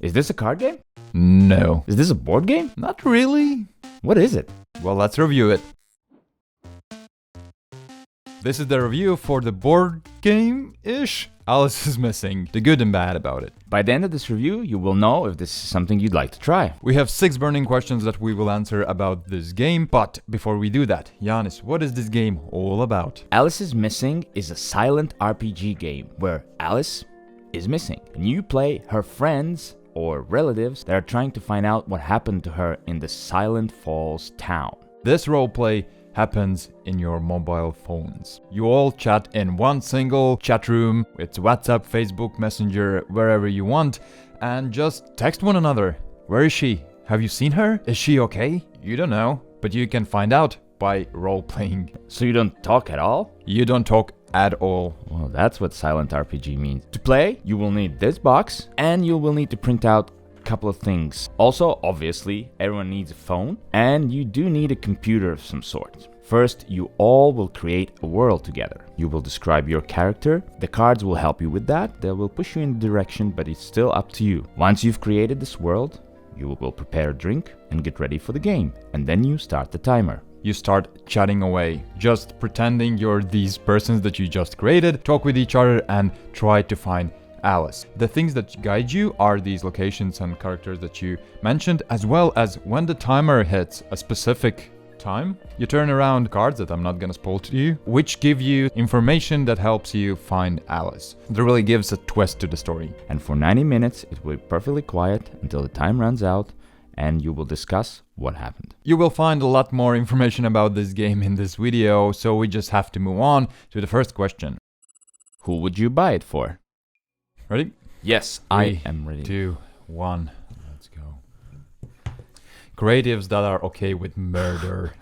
Is this a card game? No. Is this a board game? Not really. What is it? Well, let's review it. This is the review for the board game-ish Alice is Missing, the good and bad about it. By the end of this review, you will know if this is something you'd like to try. We have 6 burning questions that we will answer about this game, but before we do that, Giannis, what is this game all about? Alice is Missing is a silent RPG game where Alice is missing, and you play her friends or relatives that are trying to find out what happened to her in the Silent Falls town. This roleplay happens in your mobile phones. You all chat in one single chat room. It's WhatsApp, Facebook, Messenger, wherever you want, and just text one another. Where is she? Have you seen her? Is she okay? You don't know, but you can find out by role-playing. So you don't talk at all? You don't talk at all. Well, that's what silent RPG means. To play, you will need this box, and you will need to print out couple of things. Also, obviously, everyone needs a phone, and you do need a computer of some sort. First, you all will create a world together. You will describe your character. The cards will help you with that. They will push you in the direction, but it's still up to you. Once you've created this world, you will prepare a drink and get ready for the game. And then you start the timer. You start chatting away, just pretending you're these persons that you just created, talk with each other and try to find Alice. The things that guide you are these locations and characters that you mentioned, as well as when the timer hits a specific time, you turn around cards that I'm not gonna spoil to you, which give you information that helps you find Alice. That really gives a twist to the story. And for 90 minutes, it will be perfectly quiet until the time runs out, and you will discuss what happened. You will find a lot more information about this game in this video, so we just have to move on to the first question. Who would you buy it for? Ready? Yes, 3, I am ready. 2, 1, let's go. Creatives that are okay with murder.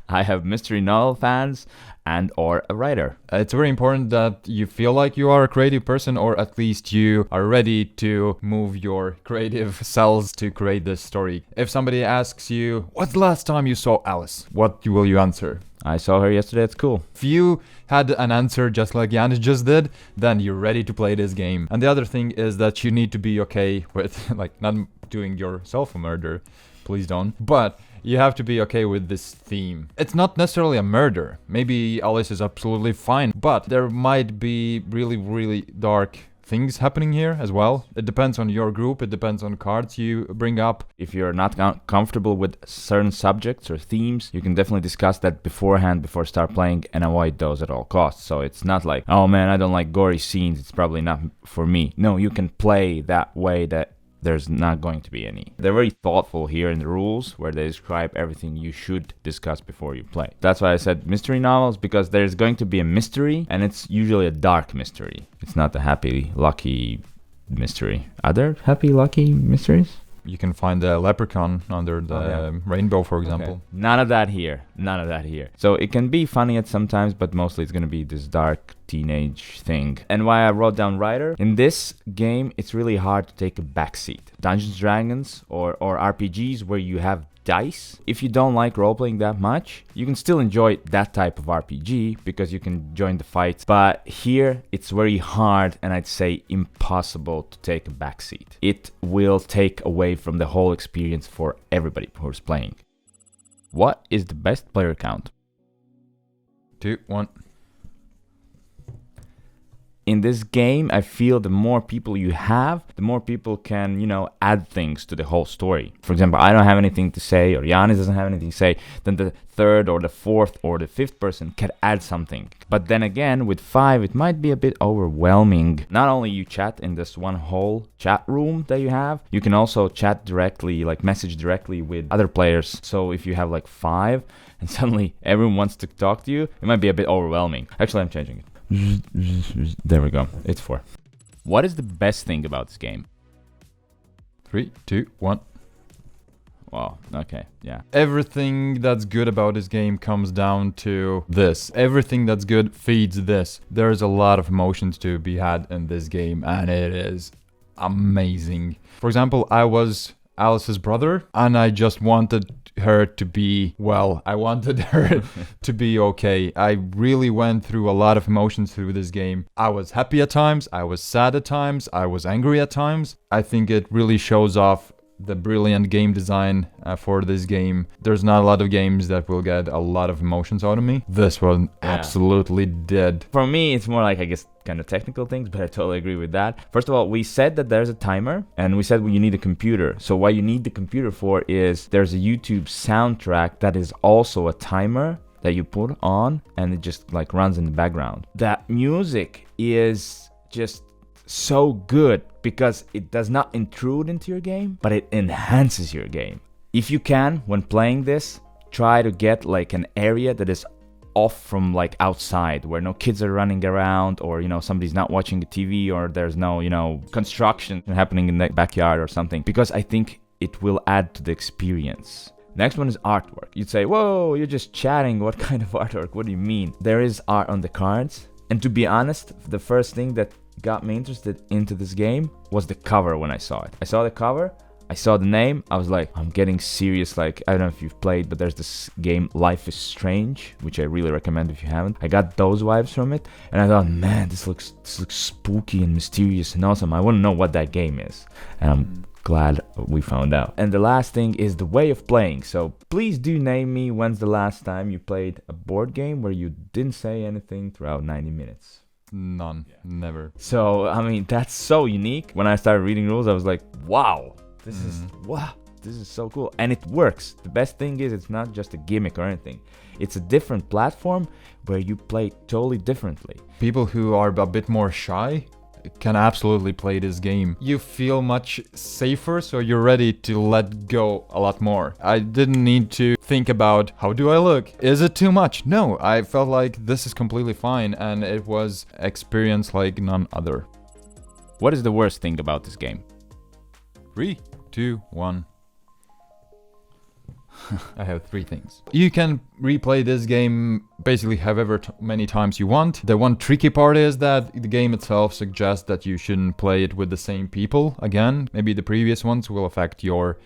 I have mystery novel fans and or a writer. It's very important that you feel like you are a creative person, or at least you are ready to move your creative cells to create this story. If somebody asks you, what's the last time you saw Alice? What will you answer? I saw her yesterday at school. If you had an answer just like Yanis just did, then you're ready to play this game. And the other thing is that you need to be okay with like not doing yourself a murder. Please don't. But you have to be okay with this theme. It's not necessarily a murder. Maybe Alice is absolutely fine, but there might be really, really dark things happening here as well. It depends on your group. It depends on cards you bring up. If you're not comfortable with certain subjects or themes, you can definitely discuss that beforehand before start playing and avoid those at all costs. So it's not like, oh man, I don't like gory scenes, it's probably not for me. No, you can play that way that there's not going to be any. They're very thoughtful here in the rules where they describe everything you should discuss before you play. That's why I said mystery novels, because there's going to be a mystery, and it's usually a dark mystery. It's not a happy, lucky mystery. Are there happy, lucky mysteries? You can find the leprechaun under the rainbow, for example. Okay. None of that here. None of that here. So it can be funny at sometimes, but mostly it's going to be this dark teenage thing. And why I wrote down writer, in this game, it's really hard to take a backseat. Dungeons & Dragons or RPGs where you have dice, if you don't like role-playing that much, you can still enjoy that type of RPG because you can join the fights. But here, it's very hard and I'd say impossible to take a backseat. It will take away from the whole experience for everybody who's playing. What is the best player count? 2, 1. In this game, I feel the more people you have, the more people can, add things to the whole story. For example, I don't have anything to say, or Giannis doesn't have anything to say, then the third or the fourth or the fifth person can add something. But then again, with 5, it might be a bit overwhelming. Not only you chat in this one whole chat room that you have, you can also chat directly, like message directly with other players. So if you have like 5 and suddenly everyone wants to talk to you, it might be a bit overwhelming. Actually, I'm changing it. There we go. It's 4. What is the best thing about this game? 3, 2, 1. Wow. Okay. Yeah. Everything that's good about this game comes down to this. Everything that's good feeds this. There's a lot of emotions to be had in this game, and it is amazing. For example, I was Alice's brother, and I just wanted her to be well. I wanted her to be okay. I really went through a lot of emotions through this game. I was happy at times, I was sad at times, I was angry at times. I think it really shows off the brilliant game design for this game. There's not a lot of games that will get a lot of emotions out of me. This one absolutely did. For me, it's more like, I guess, kind of technical things, but I totally agree with that. First of all, we said that there's a timer, and we said you need a computer. So what you need the computer for is there's a YouTube soundtrack that is also a timer that you put on, and it just like runs in the background. That music is just so good because it does not intrude into your game, but it enhances your game. If you can, when playing this, try to get like an area that is off from like outside, where no kids are running around, or somebody's not watching the TV, or there's no construction happening in the backyard or something, because I think it will add to the experience. Next one is artwork. You'd say, whoa, you're just chatting, what kind of artwork? What do you mean? There is art on the cards, and to be honest, the first thing that got me interested into this game was the cover. When I saw it, I saw the cover, I saw the name, I was like, I'm getting serious. Like, I don't know if you've played, but there's this game Life is Strange, which I really recommend if you haven't. I got those vibes from it, and I thought, man, this looks spooky and mysterious and awesome. I want to know what that game is, and I'm glad we found out. And the last thing is the way of playing. So please do name me when's the last time you played a board game where you didn't say anything throughout 90 minutes. None. Never. So, I mean, that's so unique. When I started reading rules, I was like, wow, this is so cool. And it works. The best thing is it's not just a gimmick or anything. It's a different platform where you play totally differently. People who are a bit more shy can absolutely play this game. You feel much safer, so you're ready to let go a lot more. I didn't need to think about, how do I look? Is it too much? No, I felt like this is completely fine, and it was experience like none other. What is the worst thing about this game? 3, 2, 1. I have 3 things. You can replay this game basically however many times you want. The one tricky part is that the game itself suggests that you shouldn't play it with the same people again. Maybe the previous ones will affect your,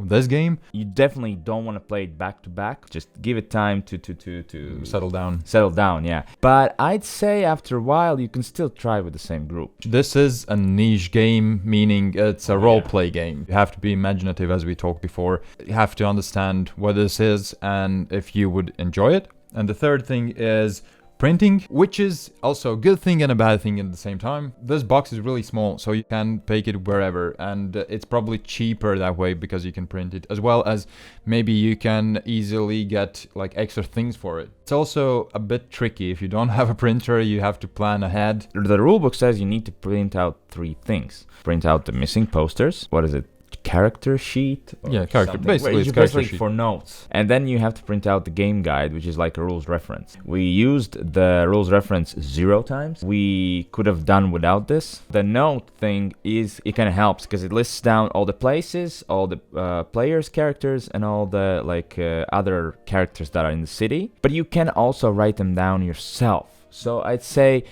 this game. You definitely don't want to play it back to back. Just give it time to settle down. Settle down, yeah. But I'd say after a while you can still try with the same group. This is a niche game, meaning it's a role-play game. You have to be imaginative, as we talked before. You have to understand what this is and if you would enjoy it. And the third thing is printing, which is also a good thing and a bad thing at the same time. This box is really small, so you can take it wherever, and it's probably cheaper that way because you can print it, as well as maybe you can easily get like extra things for it. It's also a bit tricky. If you don't have a printer, you have to plan ahead. The rulebook says you need to print out 3 things. Print out the missing posters. What is it? Character sheet? Character. Basically, it's character sheet for notes. And then you have to print out the game guide, which is like a rules reference. We used the rules reference 0 times. We could have done without this. The note thing is, it kind of helps because it lists down all the places, all the players' characters, and all the other characters that are in the city. But you can also write them down yourself. So I'd say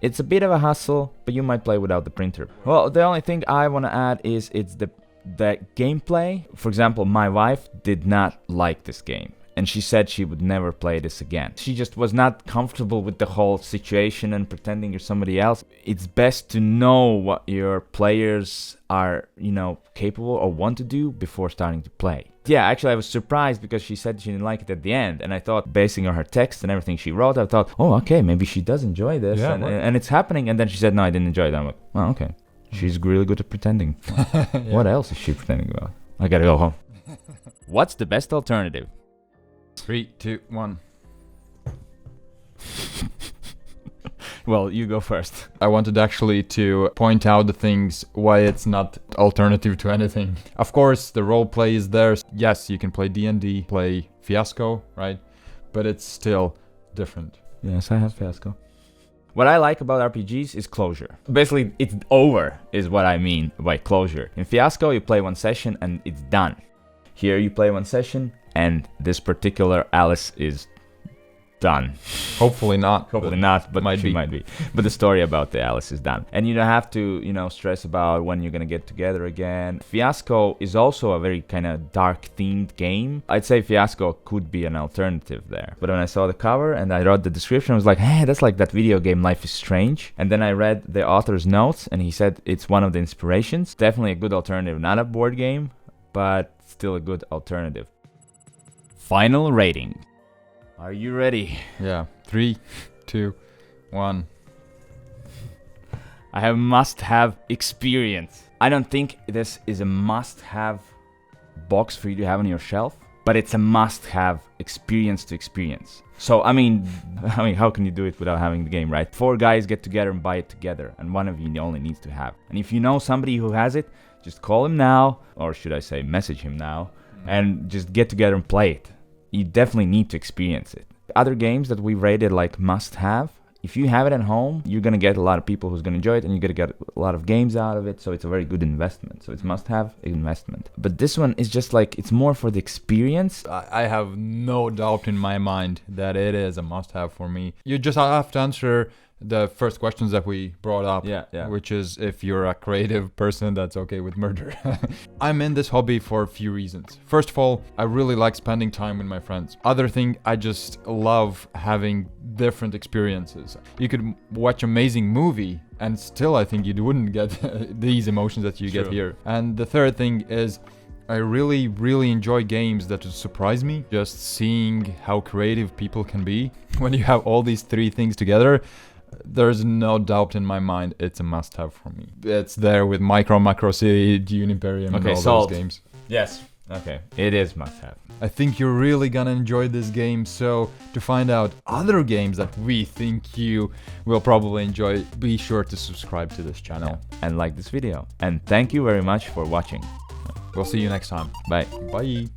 it's a bit of a hassle, but you might play without the printer. Well, the only thing I want to add is it's the gameplay. For example, my wife did not like this game, and she said she would never play this again. She just was not comfortable with the whole situation and pretending you're somebody else. It's best to know what your players are, capable or want to do before starting to play. Yeah, actually I was surprised because she said she didn't like it at the end, and I thought, basing on her text and everything she wrote, I thought, oh, okay, maybe she does enjoy this, and it's happening. And then she said, no, I didn't enjoy it. I'm like, oh, okay. She's really good at pretending. What else is she pretending about? I gotta go home. What's the best alternative? 3, 2, 1. Well, you go first. I wanted actually to point out the things why it's not alternative to anything. Of course, the role play is there. Yes, you can play D&D, play Fiasco, right? But it's still different. Yes, I have Fiasco. What I like about RPGs is closure. Basically, it's over is what I mean by closure. In Fiasco, you play 1 session and it's done. Here, you play 1 session and this particular Alice is done. Hopefully not. Hopefully not, but might she be. might be. But the story about the Alice is done. And you don't have to, stress about when you're gonna get together again. Fiasco is also a very kind of dark themed game. I'd say Fiasco could be an alternative there. But when I saw the cover and I read the description, I was like, hey, that's like that video game Life is Strange. And then I read the author's notes and he said it's one of the inspirations. Definitely a good alternative. Not a board game, but still a good alternative. Final rating. Are you ready? Yeah. 3, 2, 1. I have must-have experience. I don't think this is a must-have box for you to have on your shelf, but it's a must-have experience to experience. So, I mean, how can you do it without having the game, right? 4 guys get together and buy it together, and one of you only needs to have. And if you know somebody who has it, just call him now, or should I say message him now, and just get together and play it. You definitely need to experience it. Other games that we rated like must-have, if you have it at home, you're going to get a lot of people who's going to enjoy it, and you're going to get a lot of games out of it, so it's a very good investment. So it's must-have investment. But this one is just like, it's more for the experience. I have no doubt in my mind that it is a must-have for me. You just have to answer the first questions that we brought up, which is if you're a creative person that's okay with murder. I'm in this hobby for a few reasons. First of all, I really like spending time with my friends. Other thing, I just love having different experiences. You could watch amazing movie and still I think you wouldn't get these emotions that you get here. And the third thing is I really, really enjoy games that surprise me. Just seeing how creative people can be. When you have all these 3 things together, there's no doubt in my mind it's a must-have for me. It's there with Micro, Macro City, Uniperium, and all those games. Yes. Okay. It is must-have. I think you're really gonna enjoy this game, so to find out other games that we think you will probably enjoy, be sure to subscribe to this channel. And like this video. And thank you very much for watching. We'll see you next time. Bye. Bye.